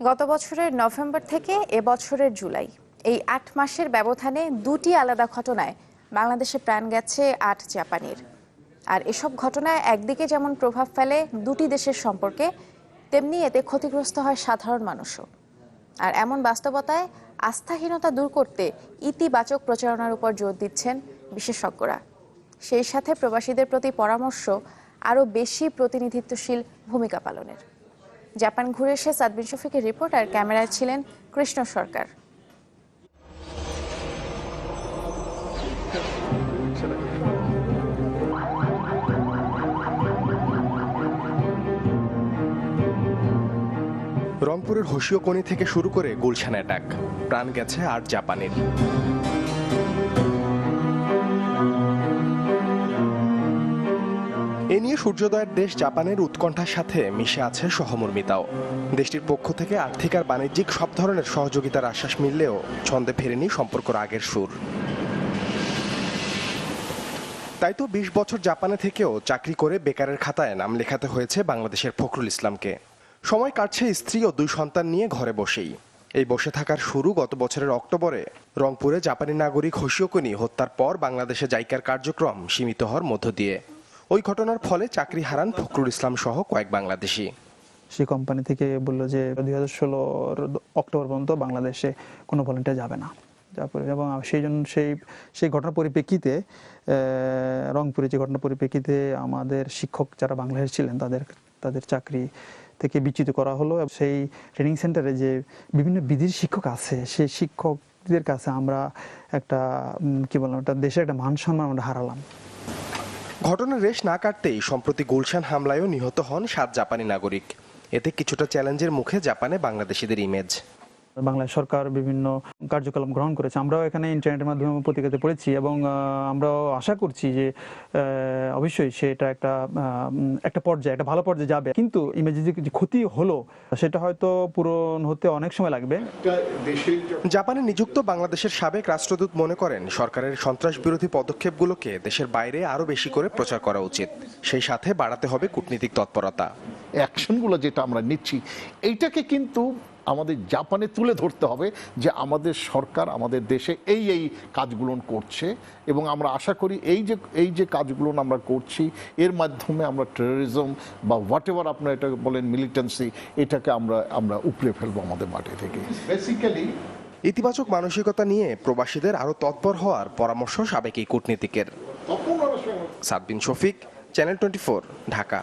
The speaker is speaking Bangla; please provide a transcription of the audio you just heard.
গত বছরের নভেম্বর থেকে এবছরের জুলাই এই ৮ মাসের ব্যবধানে দুটি আলাদা ঘটনায় বাংলাদেশে প্রাণ গেছে ৮ জাপানির। আর এসব ঘটনায় একদিকে যেমন প্রভাব ফেলে দুটি দেশের সম্পর্কে, তেমনি এতে ক্ষতিগ্রস্ত হয় সাধারণ মানুষও। আর এমন বাস্তবতায় আস্থাহীনতা দূর করতে ইতিবাচক প্রচারণার উপর জোর দিচ্ছেন বিশেষজ্ঞরা। সেই সাথে প্রবাসীদের প্রতি পরামর্শ আরও বেশি প্রতিনিধিত্বশীল ভূমিকা পালনের। জাপান ঘুরে এসে সাদবিন শফিকের রিপোর্ট, আর ক্যামেরায় ছিলেন কৃষ্ণ সরকার। রংপুরের হোশিওকনি থেকে শুরু করে গুলশান অ্যাটাক, প্রাণ গেছে ৮ জাপানির। এ নিয়ে সূর্যোদয়ের দেশ জাপানের উৎকণ্ঠার সাথে মিশে আছে সহমর্মিতাও। দেশটির পক্ষ থেকে আর্থিক আর বাণিজ্যিক সব ধরনের সহযোগিতার আশ্বাস মিললেও ছন্দে ফেরেনি সম্পর্কের আগের সুর। তাই তো ২০ বছর জাপানে থেকেও চাকরি করে বেকারের খাতায় নাম লেখাতে হয়েছে বাংলাদেশের ফখরুল ইসলামকে। সময় কাটছে স্ত্রী ও ২ সন্তান নিয়ে ঘরে বসেই। এই বসে থাকার শুরু গত বছরের অক্টোবরে রংপুরে জাপানি নাগরিক হোশিওকনি হত্যার পর বাংলাদেশে জাইকার কার্যক্রম সীমিত হওয়ার মধ্য দিয়ে। ওই ঘটনার ফলে চাকরি হারান ফখরুল ইসলাম সহ কয়েক বাংলাদেশি। সেই কোম্পানি থেকে বললো যে 2016 অক্টোবর পর্যন্ত বাংলাদেশে কোনো ভলেন্টিয়ার যাবে না। এবং সেই জন্য সেই ঘটনার পরিপ্রেক্ষিতে রংপুরে যে ঘটনার পরিপ্রেক্ষিতে আমাদের শিক্ষক যারা বাংলাদেশে ছিলেন তাদের চাকরি থেকে বিচ্যুত করা হলো। সেই ট্রেনিং সেন্টারে যে বিভিন্ন বিধির শিক্ষক আছে, সেই শিক্ষকদের কাছে আমরা একটা দেশের একটা মান সম্মান আমরা হারালাম। ঘটনার রেশ না কাটতেই সম্প্রতি গুলশান হামলায়ও নিহত হন ৭ জাপানি নাগরিক। এতে কিছুটা চ্যালেঞ্জের মুখে জাপানে বাংলাদেশিদের ইমেজ। বাংলাদেশ সরকার বিভিন্ন কার্যকলাপ গ্রহণ করেছে। আমরাও এখানে ইন্টারনেটের মাধ্যমে পত্রিকাতে পড়েছি এবং আমরাও আশা করছি যে অবশ্যই সেটা একটা পর্যায়ে, একটা ভালো পর্যায়ে যাবে। কিন্তু ইমেজে যে ক্ষতি হলো সেটা হয়তো পূরণ হতে অনেক সময় লাগবে। জাপানে নিযুক্ত বাংলাদেশের সাবেক রাষ্ট্রদূত মনে করেন সরকারের সন্ত্রাস বিরোধী পদক্ষেপগুলোকে দেশের বাইরে আরও বেশি করে প্রচার করা উচিত। সেই সাথে বাড়াতে হবে কূটনীতিক তৎপরতা। অ্যাকশনগুলো যেটা আমরা নিচ্ছি এইটাকে কিন্তু আমাদের জাপানে তুলে ধরতে হবে যে আমাদের সরকার আমাদের দেশে এই কাজগুলো করছে, এবং আমরা আশা করি এই যে কাজগুলো আমরা করছি এর মাধ্যমে আমরা টেরোরিজম বা হোয়াট এভার আপনারা এটা বলেন মিলিটেন্সি, এটাকে আমরা উপড়ে ফেলবো আমাদের মাটি থেকে। বেসিক্যালি ইতিবাচক মানসিকতা নিয়ে প্রবাসীদের আরও তৎপর হওয়ার পরামর্শ সাবেক এই কূটনীতিকের। সাদবিন শফিক, চ্যানেল 24, ঢাকা।